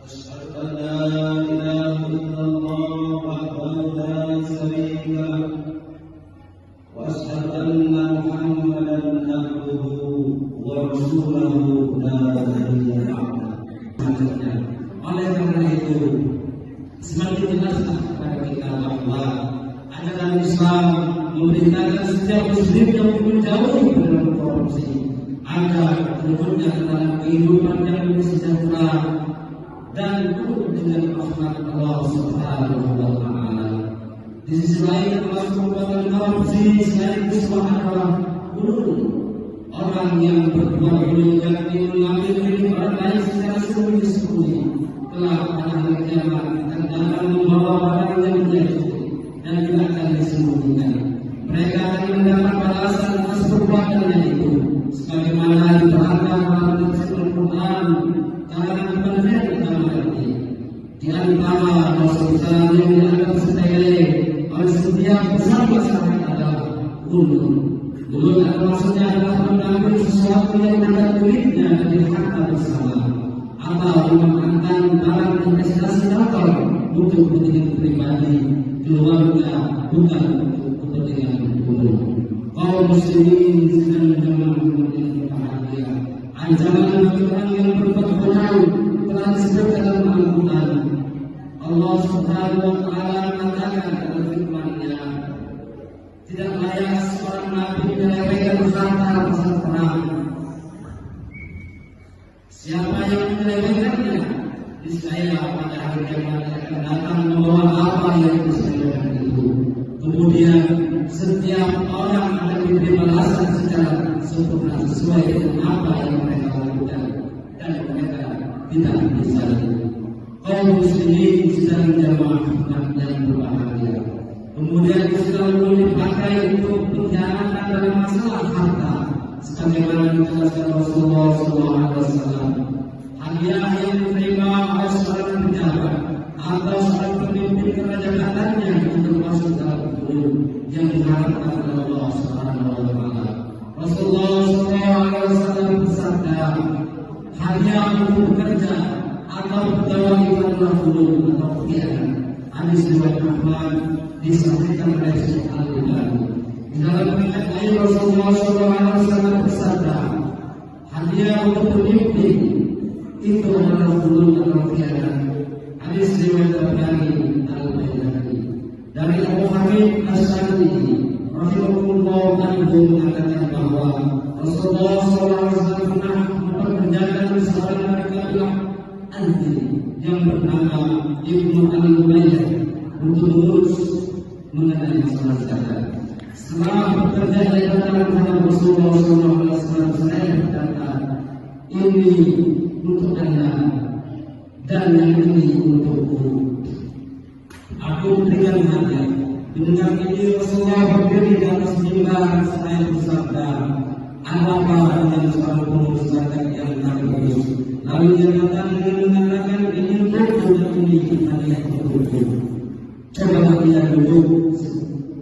أشهد أن لا إله إلا الله وحده لا شريك له وأشهد أن محمدا عبده ورسوله لا نبي بعده. Oleh karena itu semakin jelaslah kepada kita bahwa ajaran Islam memerintahkan setiap muslim yang menjauhi dari korupsi agar terwujudnya dalam kehidupan yang bersejahtera dan penuh dengan rahmat Allah Subhanahu wa Ta'ala. Di sisi lain, Allah Subhanahu korupsi selain itu adalah guru orang yang berbuat guru dan mengambil hidup orang lain secara sembunyi-sembunyi. Kelak pada hari kiamat akan membawa barang yang dijatuhi dan juga akan disembunyikan. Mereka akan mendapat balasan atas perbuatannya itu, sebagaimana diterangkan dalam tafsir Al-Quran kalangan peneliti utama ini. Di antara dosa yang dianggap sepele oleh setiap besar masyarakat adalah gulul. Gulul maksudnya adalah mengambil sesuatu yang ada kulitnya dari harta bersama, atau memanfaatkan barang investasi datar untuk kepentingan pribadi keluarga, bukan untuk kepentingan umum. Kaum muslimin sedang menjalankan yang berbahagia. Ancaman bagi orang yang berbuat bodoh telah disebut dalam Al-Quran. Allah Subhanahu wa Ta'ala mengatakan dalam firman-Nya, tidak layak seorang nabi menyelewengkan harta pasal perang. Siapa yang menyelewengkannya, niscaya pada hari kiamat akan datang membawa apa yang diselewengkan itu. Kemudian setiap orang akan diberi balasan secara sempurna sesuai dengan apa yang mereka lakukan dan mereka tidak bisa. Kaum muslimin sedang jamaah yang berbahagia. Kemudian selalu dipakai untuk pengkhianatan dalam masalah harta, sebagaimana dijelaskan Rasulullah SAW. Hadiah yang diterima oleh seorang pejabat atau seorang pemimpin kerajaannya untuk masuk dalam kubur yang diharapkan oleh Allah Subhanahu wa Ta'ala. Rasulullah SAW bersabda, hadiah untuk bekerja atau pegawai adalah kubur atau pengkhianat. Hadis riwayat Ahmad disampaikan oleh Syekh Al-Albani. Di dalam riwayat lain Rasulullah SAW bersabda, hadiah untuk pemimpin itu adalah kubur atau pengkhianat. Hadis riwayat Al-Albani. Dari Abu Hamid As-Sa'idi rahimahullah anhu mengatakan bahwa Rasulullah SAW pernah memperkerjakan seorang kabilah Anti yang bernama Ibnu Al-Umayyah untuk mengurus mengenai masalah zakat. Setelah bekerja di hadapan Rasulullah SAW, saya berkata, ini untuk Anda dan yang ini untukku. Aku berikan hadiah. Mendengar ini Rasulullah berdiri di atas mimbar seraya bersabda, apakah yang seorang pengurus zakat yang bagus? Lalu dia datang dengan mengatakan, ini untukku dan ini hadiah untukku. Coba dia duduk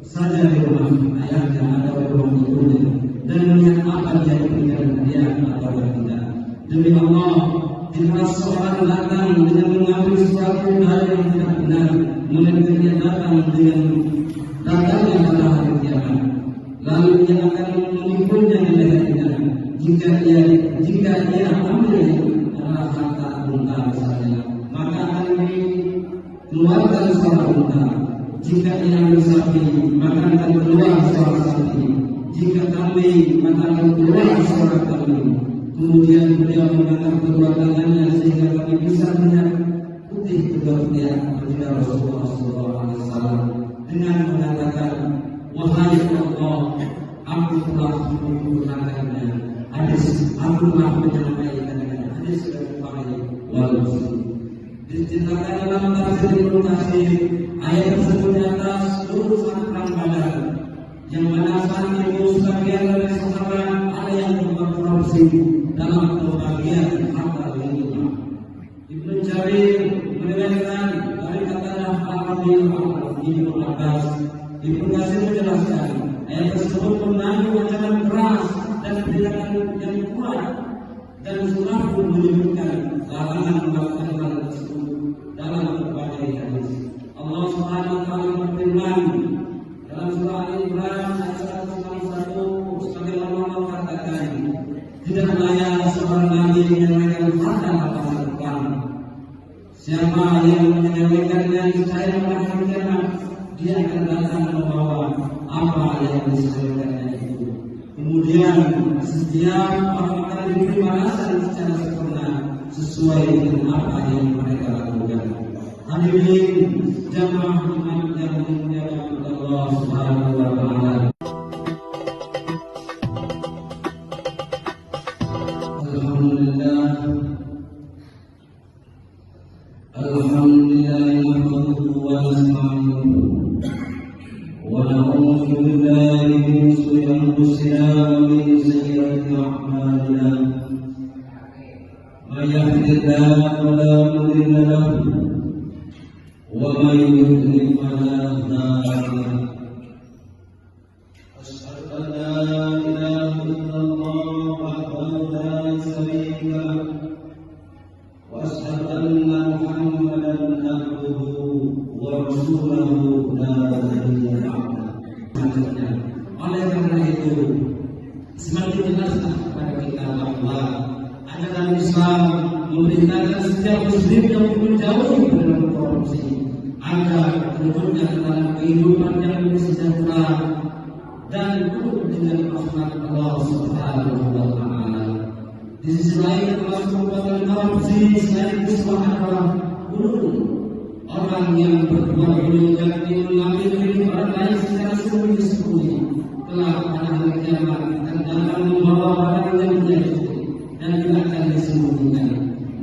saja di rumah ayahnya atau di rumah ibunya dan melihat apa dia diberikan hadiah atau tidak. Demi Allah, jika seorang datang dengan mengambil sesuatu dari yang tidak benar, melainkan dia datang dengan datangnya pada hari kiamat, lalu dia akan menipunya di lehernya. Jika dia ambil adalah harta unta misalnya, maka akan dikeluarkan seorang unta. Jika ia ambil sapi, maka akan keluar seorang sapi. Jika kambing, maka akan keluar seorang kambing. Kemudian beliau mengangkat kedua tangannya sehingga kami bisa melihat putih kedua pihak kepada Rasulullah SAW dengan mengatakan, wahai Allah, aku telah menyempurnakannya. Aku telah menyampaikannya. Hadis Bukhari wal Muslim. Diceritakan dalam tafsir Ibnu Katsir, ayat tersebut di atas seluruh perang Badar, yang mana saat itu sebagian dari sahabat ada yang berbuat korupsi dalam pembagian harta ghanimah. Ibnu Jarir meriwayatkan dari kata Ibnu Abbas. Ibnu Katsir menjelaskan ayat tersebut mengandung ajaran keras dan tindakan yang kuat, dan surah pun menyebutkan larangan melakukan hal tersebut Siapa yang menyelewengkannya saya pada hari kiamat, dia akan datang membawa apa yang disepelekannya itu. Kemudian setiap orang akan diberi balasan secara sempurna sesuai dengan apa yang mereka lakukan. Hadirin jamaah iman yang dimuliakan Allah Subhanahu wa taala. Alhamdulillah nahmaduhu wa nasta'inuhu wa na'udzu billahi min shururi anfusina wa min sayyiati a'malina. May yahdihillahu fala mudilla lahu wa may yudlil fala hadiya lahu. Asyhadu an la ilaha illallah wahdahu la syarika lahu وأشهد أن محمدا عبده ورسوله لا نبي بعده. Oleh karena itu semakin jelaslah kepada kita bahwa ajaran Islam memerintahkan setiap muslim yang menjauhi dari korupsi agar terwujudnya dalam kehidupan yang sejahtera dan penuh dengan rahmat Allah Subhanahu wa taala. Di sisi lain termasuk perbuatan korupsi selain itu adalah bunuh. Orang yang berbuat bunuh dan mengambil milik orang lain secara sembunyi-sembunyi telah pada hari kiamat akan membawa barang yang dia curi dan tidak akan disembunyikan.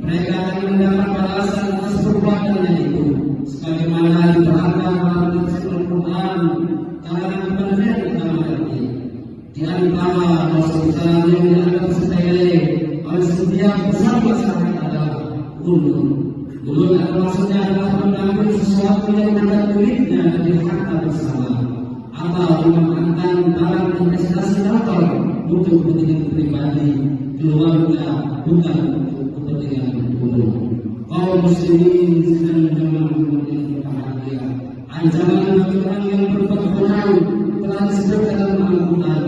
Mereka akan mendapat balasan atas perbuatannya itu, sebagaimana diterangkan dalam tafsir Al-Quran kalangan penelitian agama ini. Di antara dosa yang dianggap sepele oleh setiap besar masyarakat adalah ulun. Ulun maksudnya adalah mengambil sesuatu yang bukan miliknya dari harta bersama atau memanfaatkan barang investasi kantor untuk kepentingan pribadi keluarga, bukan untuk kepentingan ulun. Kaum muslimin sedang zaman yang berbahagia. Ancaman bagi orang yang berbuat bodoh telah disebutkan dalam Al-Quran.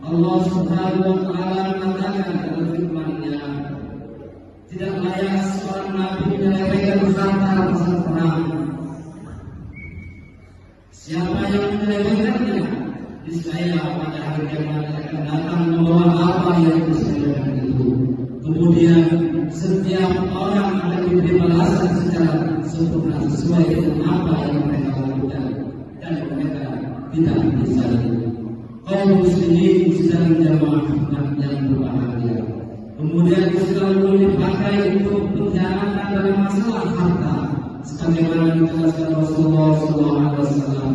Allah Subhanahu wa taala mengatakan dalam firman-Nya, tidak layak seorang nabi menyelewengkan harta rampasan perang. Siapa yang menyelewengkannya, niscaya pada hari kiamat akan datang membawa apa yang disepelekan itu. Kemudian setiap orang akan diberi balasan secara sempurna sesuai dengan apa yang mereka lakukan dan mereka tidak disalib. Kaum muslimin sedang jamaah yang berbahagia. Kemudian selalu dipakai untuk pengkhianatan dalam masalah harta, sebagaimana dijelaskan Rasulullah SAW.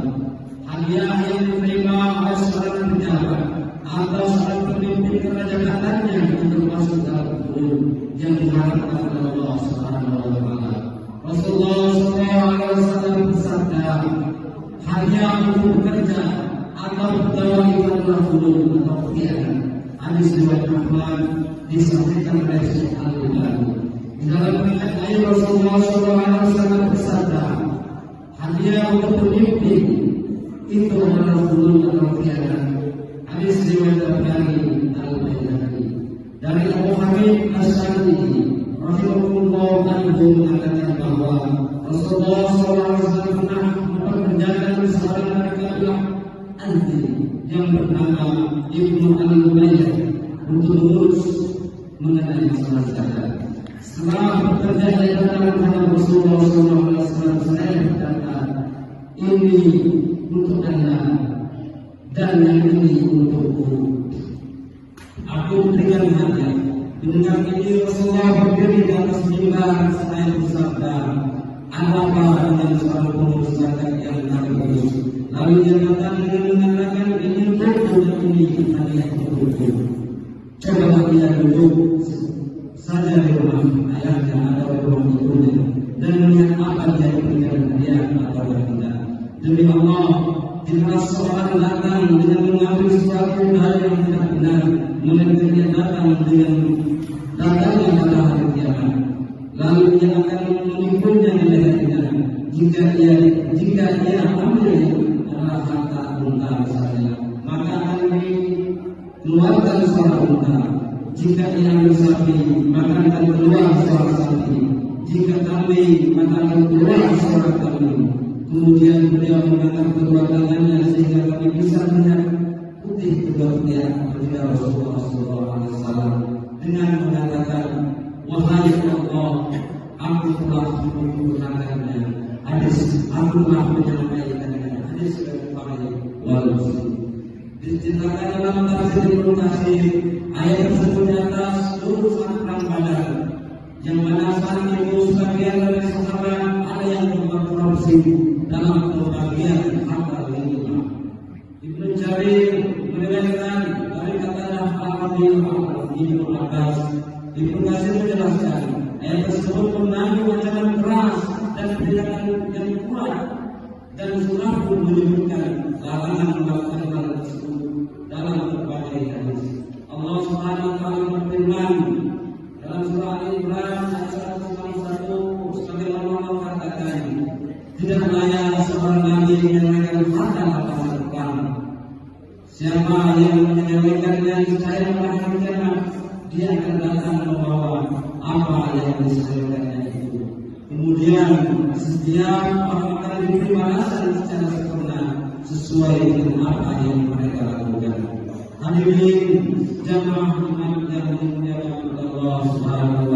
Hadiah yang diterima oleh seorang pejabat atau seorang pemimpin kerajaannya itu termasuk dalam hukum yang diharapkan oleh Allah Subhanahu wa taala. Rasulullah SAW bersabda, hadiah untuk bekerja atau pegawai itu adalah hukum atau khianat. Hadis riwayat Ahmad disampaikan oleh Syekh Al-Albani. Dalam riwayat lain Rasulullah SAW bersabda, hadiah untuk pemimpin itu adalah hukum atau khianat. Hadis riwayat Al-Albani. Dari Abu Hamid As-Sa'idi rahimahullah anhu mengatakan bahwa Rasulullah SAW pernah memperkerjakan seorang laki-laki anti yang bernama Ibnu Al-Umayyah untuk mengurus mengenai masalah zakat. Setelah bekerja di hadapan Rasulullah SAW, saya berkata, ini untuk Anda dan yang ini untukku. Aku berikan hadiah. Mendengar ini Rasulullah berdiri di atas mimbar seraya bersabda, apa dengan seorang pengurus zakat yang bagus? Lalu dia datang dengan mengatakan, ini untukku dan ini hadiah untukku. Coba dia duduk saja di rumah ayahnya atau di rumah ibunya dan melihat apa dia berikan hadiah atau tidak. Demi Allah, jika seorang datang dengan mengambil sesuatu hal yang tidak benar, melainkan dia datang dengan datangnya pada hari kiamat, lalu dia akan menipunya di lehernya. Jika dia ambil adalah harta unta misalnya, maka akan dikeluarkan suara unta. Jika ia ambil sapi, maka akan keluar suara sapi. jika kami mengatakan kedua surat kami, kemudian beliau mengangkat kedua tangannya sehingga kami bisa melihat putih kedua tiang baginda Rasulullah SAW dengan mengatakan, wahai Allah, aku telah menyempurnakannya. Hadis, aku telah menyampaikannya. Hadis dari Bukhari wal Muslim. Diceritakan dalam tafsir Ibnu Katsir, ayat tersebut di atas seluruh perang Badar, yang mana saat itu sebagian dari sahabat ada yang berkorupsi dalam pembagian harta ghanimah. Ibnu Jarir meriwayatkan dari kata Ibnu Abbas. Ibnu Katsir menjelaskan ayat tersebut mengandung ancaman keras dan peringatan yang kuat, dan surah pun menyebutkan larangan melakukan hal tersebut dalam berbagai hadis. Allah Subhanahu wa taala berfirman dalam surah Al-Imran ayat 191, sebagaimana Allah katakan, tidak layak seorang nabi menyelewengkan harta perang. Siapa yang menyelewengkannya niscaya pada hari kiamat dia akan datang membawa apa yang diselewengkannya itu. Kemudian setiap orang akan diberi balasan secara sempurna sesuai dengan apa yang mereka lakukan. Hadirin jamaah iman yang dimuliakan Allah Subhanahu